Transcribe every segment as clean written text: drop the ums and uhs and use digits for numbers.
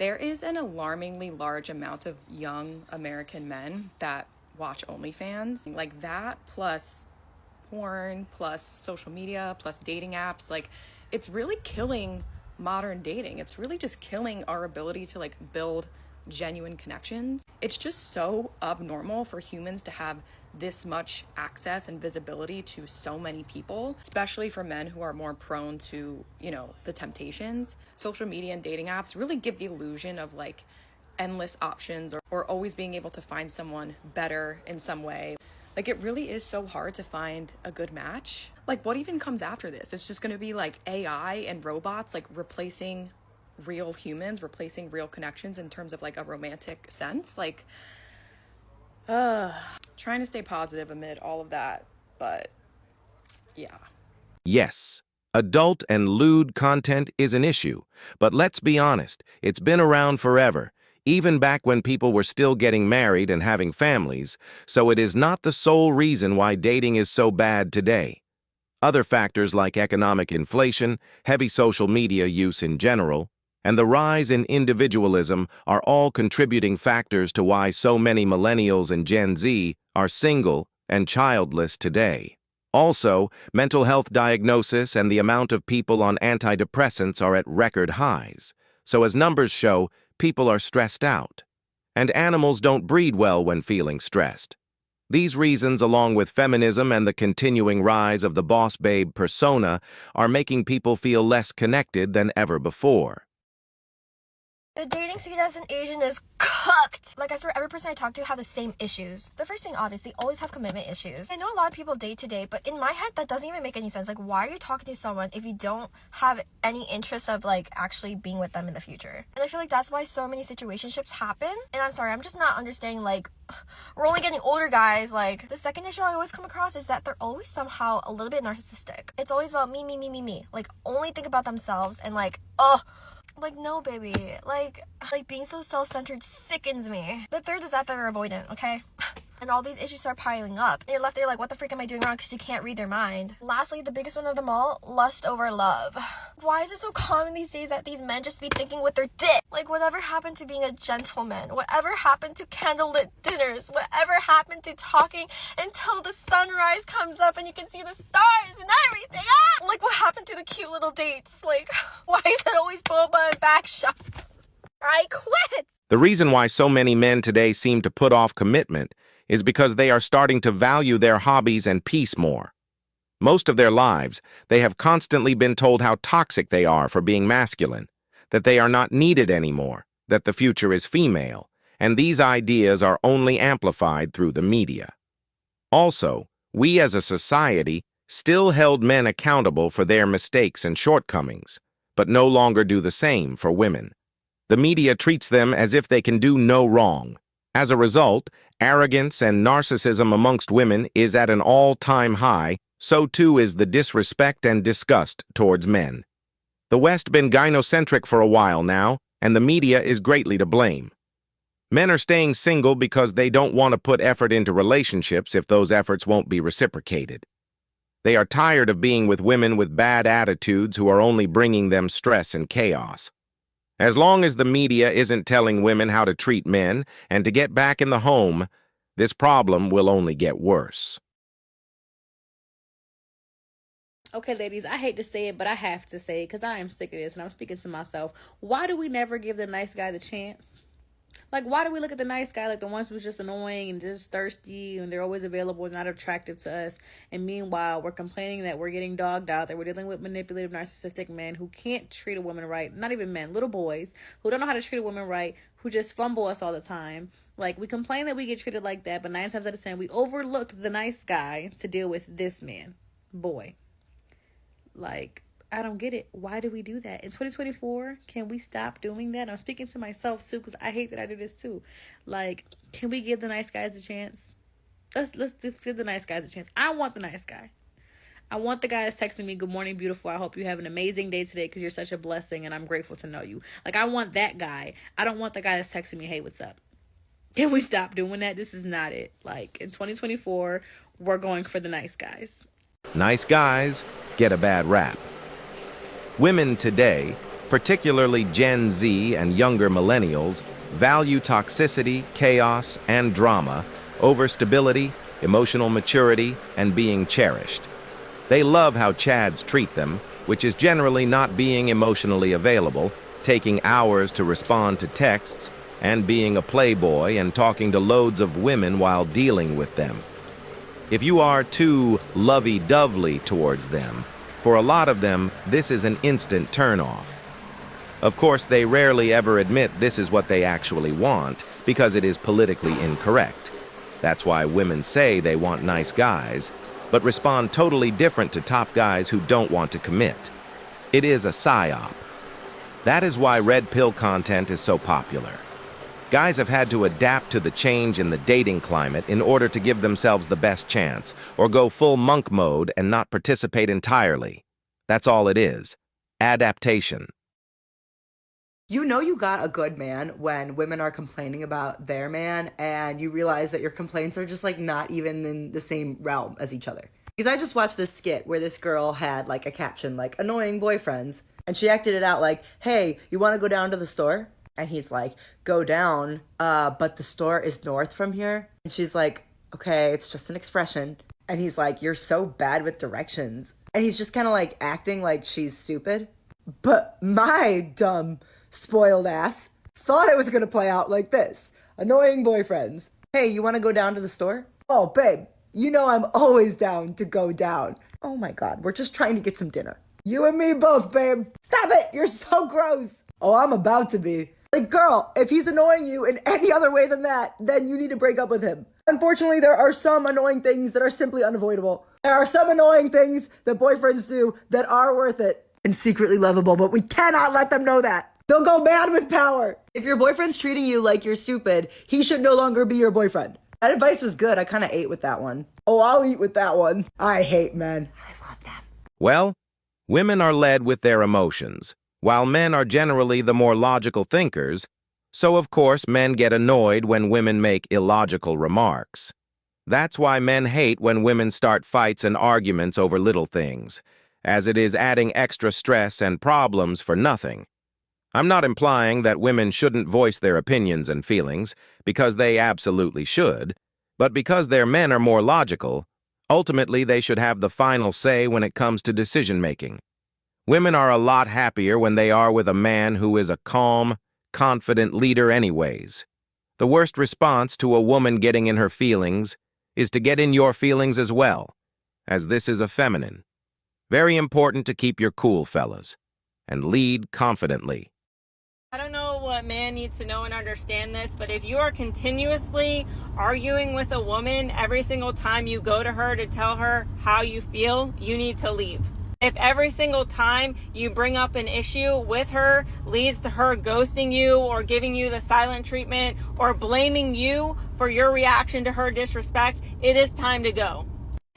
There is an alarmingly large amount of young American men that watch OnlyFans. Like that, plus porn, plus social media, plus dating apps. Like, it's really killing modern dating. It's really just killing our ability to like build genuine connections. It's just so abnormal for humans to have this much access and visibility to so many people, especially for men who are more prone to, the temptations. Social media and dating apps really give the illusion of like endless options or always being able to find someone better in some way. Like, it really is so hard to find a good match. Like, what even comes after this? It's just gonna be like AI and robots like replacing real humans, replacing real connections in terms of like a romantic sense. Like, trying to stay positive amid all of that, but yeah. Yes, adult and lewd content is an issue, but let's be honest, it's been around forever, even back when people were still getting married and having families, so it is not the sole reason why dating is so bad today. Other factors like economic inflation, heavy social media use in general, and the rise in individualism are all contributing factors to why so many millennials and Gen Z are single and childless today. Also, mental health diagnosis and the amount of people on antidepressants are at record highs. So as numbers show, people are stressed out. And animals don't breed well when feeling stressed. These reasons, along with feminism and the continuing rise of the boss babe persona, are making people feel less connected than ever before. The dating scene as an Asian is cooked. Like, I swear every person I talk to have the same issues. The first being obviously always have commitment issues. I know a lot of people date to date, but in my head that doesn't even make any sense. Like, why are you talking to someone if you don't have any interest of like actually being with them in the future? And I feel like that's why so many situationships happen. And I'm sorry, I'm just not understanding, like, we're only getting older, guys. Like, the second issue I always come across is that they're always somehow a little bit narcissistic. It's always about me, me, me, me, me. Like, only think about themselves and like, like, no, baby. Like being so self-centered sickens me. The third is that they're avoidant, okay? And all these issues start piling up. And you're left there like, what the freak am I doing wrong? Because you can't read their mind. Lastly, the biggest one of them all, lust over love. Why is it so common these days that these men just be thinking with their dick? Like, whatever happened to being a gentleman? Whatever happened to candlelit dinners? Whatever happened to talking until the sunrise comes up and you can see the stars and everything? Like, what happened to the cute little dates? Like, why is it always boba and back shots? I quit! The reason why so many men today seem to put off commitment is because they are starting to value their hobbies and peace more. Most of their lives, they have constantly been told how toxic they are for being masculine, that they are not needed anymore, that the future is female, and these ideas are only amplified through the media. Also, we as a society still held men accountable for their mistakes and shortcomings, but no longer do the same for women. The media treats them as if they can do no wrong. As a result, arrogance and narcissism amongst women is at an all-time high, so too is the disrespect and disgust towards men. The West been gynocentric for a while now, and the media is greatly to blame. Men are staying single because they don't want to put effort into relationships if those efforts won't be reciprocated. They are tired of being with women with bad attitudes who are only bringing them stress and chaos. As long as the media isn't telling women how to treat men and to get back in the home, this problem will only get worse. Okay, ladies, I hate to say it, but I have to say it because I am sick of this, and I'm speaking to myself. Why do we never give the nice guy the chance? Like, why do we look at the nice guy like the ones who's just annoying and just thirsty and they're always available and not attractive to us? And meanwhile, we're complaining that we're getting dogged out, that we're dealing with manipulative, narcissistic men who can't treat a woman right. Not even men, little boys who don't know how to treat a woman right, who just fumble us all the time. Like, we complain that we get treated like that, but 9 times out of 10, we overlooked the nice guy to deal with this man. Boy. Like, I don't get it. Why do we do that? In 2024, can we stop doing that? I'm speaking to myself, too, because I hate that I do this, too. Like, can we give the nice guys a chance? Let's give the nice guys a chance. I want the nice guy. I want the guy that's texting me, "Good morning, beautiful. I hope you have an amazing day today because you're such a blessing and I'm grateful to know you." Like, I want that guy. I don't want the guy that's texting me, "Hey, what's up?" Can we stop doing that? This is not it. Like, in 2024, we're going for the nice guys. Nice guys get a bad rap. Women today particularly Gen Z and younger millennials, value toxicity, chaos, and drama over stability, emotional maturity, and being cherished. They love how Chads treat them, which is generally not being emotionally available, taking hours to respond to texts, and being a playboy and talking to loads of women while dealing with them. If you are too lovey-dovey towards them, for a lot of them, this is an instant turn-off. Of course, they rarely ever admit this is what they actually want because it is politically incorrect. That's why women say they want nice guys, but respond totally different to top guys who don't want to commit. It is a psyop. That is why red pill content is so popular. Guys have had to adapt to the change in the dating climate in order to give themselves the best chance, or go full monk mode and not participate entirely. That's all it is. Adaptation. You know you got a good man when women are complaining about their man and you realize that your complaints are just like not even in the same realm as each other. Because I just watched this skit where this girl had like a caption like annoying boyfriends and she acted it out like, hey, you want to go down to the store? And he's like, go down, but the store is north from here. And she's like, okay, it's just an expression. And he's like, you're so bad with directions. And he's just kind of like acting like she's stupid. But my dumb, spoiled ass thought it was going to play out like this. Annoying boyfriends. Hey, you want to go down to the store? Oh, babe, you know I'm always down to go down. Oh my God, we're just trying to get some dinner. You and me both, babe. Stop it, you're so gross. Oh, I'm about to be. Like, girl, if he's annoying you in any other way than that, then you need to break up with him. Unfortunately, there are some annoying things that are simply unavoidable. There are some annoying things that boyfriends do that are worth it and secretly lovable, but we cannot let them know that. They'll go mad with power. If your boyfriend's treating you like you're stupid, he should no longer be your boyfriend. That advice was good. I kind of ate with that one. Oh, I'll eat with that one. I hate men. I love them. Well, women are led with their emotions, while men are generally the more logical thinkers, so of course men get annoyed when women make illogical remarks. That's why men hate when women start fights and arguments over little things, as it is adding extra stress and problems for nothing. I'm not implying that women shouldn't voice their opinions and feelings, because they absolutely should, but because their men are more logical, ultimately they should have the final say when it comes to decision-making. Women are a lot happier when they are with a man who is a calm, confident leader anyways. The worst response to a woman getting in her feelings is to get in your feelings as well, as this is a feminine. Very important to keep your cool, fellas, and lead confidently. I don't know what man needs to know and understand this, but if you are continuously arguing with a woman every single time you go to her to tell her how you feel, you need to leave. If every single time you bring up an issue with her leads to her ghosting you or giving you the silent treatment or blaming you for your reaction to her disrespect, it is time to go.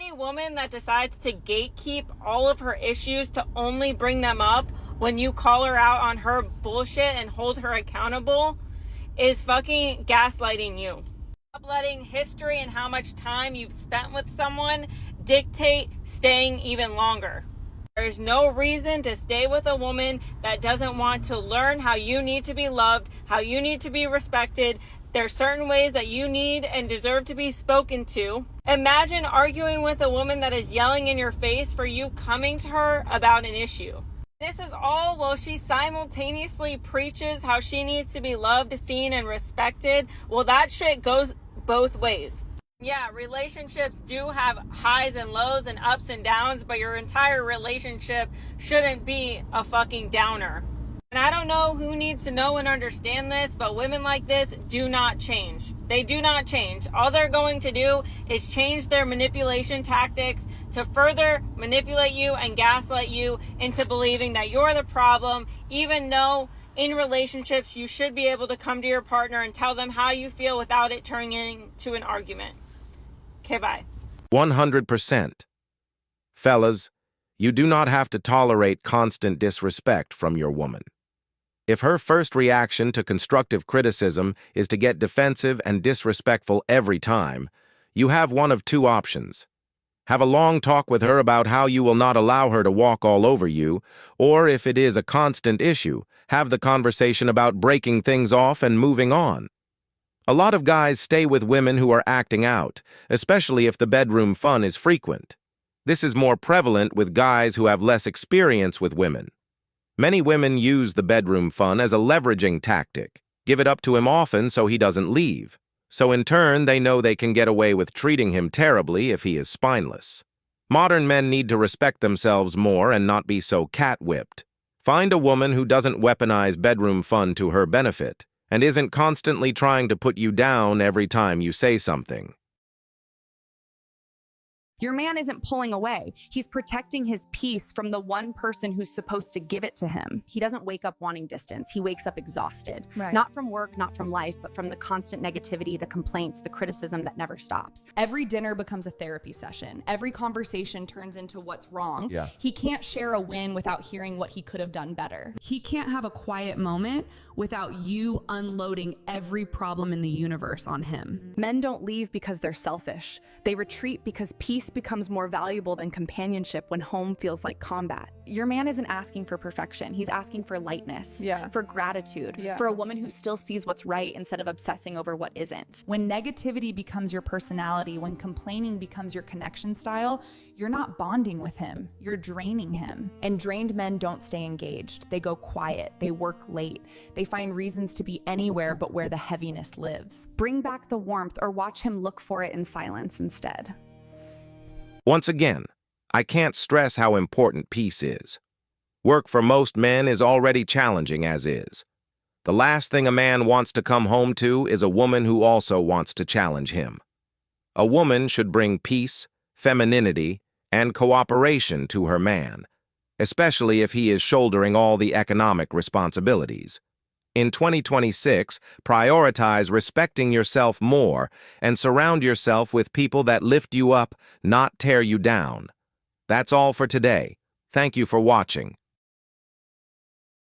Any woman that decides to gatekeep all of her issues to only bring them up when you call her out on her bullshit and hold her accountable is fucking gaslighting you. Stop letting history and how much time you've spent with someone dictate staying even longer. There's no reason to stay with a woman that doesn't want to learn how you need to be loved, how you need to be respected. There's certain ways that you need and deserve to be spoken to. Imagine arguing with a woman that is yelling in your face for you coming to her about an issue. This is all while she simultaneously preaches how she needs to be loved, seen, and respected. Well, that shit goes both ways. Yeah, relationships do have highs and lows and ups and downs, but your entire relationship shouldn't be a fucking downer. And I don't know who needs to know and understand this, but women like this do not change. They do not change. All they're going to do is change their manipulation tactics to further manipulate you and gaslight you into believing that you're the problem, even though in relationships you should be able to come to your partner and tell them how you feel without it turning into an argument. Okay, bye. 100%. Fellas, you do not have to tolerate constant disrespect from your woman. If her first reaction to constructive criticism is to get defensive and disrespectful every time, you have one of two options. Have a long talk with her about how you will not allow her to walk all over you, or if it is a constant issue, have the conversation about breaking things off and moving on. A lot of guys stay with women who are acting out, especially if the bedroom fun is frequent. This is more prevalent with guys who have less experience with women. Many women use the bedroom fun as a leveraging tactic, give it up to him often so he doesn't leave. So in turn, they know they can get away with treating him terribly if he is spineless. Modern men need to respect themselves more and not be so cat-whipped. Find a woman who doesn't weaponize bedroom fun to her benefit and isn't constantly trying to put you down every time you say something. Your man isn't pulling away. He's protecting his peace from the one person who's supposed to give it to him. He doesn't wake up wanting distance. He wakes up exhausted. Right. Not from work, not from life, but from the constant negativity, the complaints, the criticism that never stops. Every dinner becomes a therapy session. Every conversation turns into what's wrong. Yeah. He can't share a win without hearing what he could have done better. He can't have a quiet moment without you unloading every problem in the universe on him. Men don't leave because they're selfish. They retreat because peace becomes more valuable than companionship when home feels like combat. Your man isn't asking for perfection. He's asking for lightness, for gratitude, for a woman who still sees what's right instead of obsessing over what isn't. When negativity becomes your personality, when complaining becomes your connection style, you're not bonding with him, you're draining him. And drained men don't stay engaged. They go quiet, they work late, they find reasons to be anywhere but where the heaviness lives. Bring back the warmth or watch him look for it in silence instead. Once again, I can't stress how important peace is. Work for most men is already challenging as is. The last thing a man wants to come home to is a woman who also wants to challenge him. A woman should bring peace, femininity, and cooperation to her man, especially if he is shouldering all the economic responsibilities. In 2026, prioritize respecting yourself more and surround yourself with people that lift you up, not tear you down. That's all for today. Thank you for watching.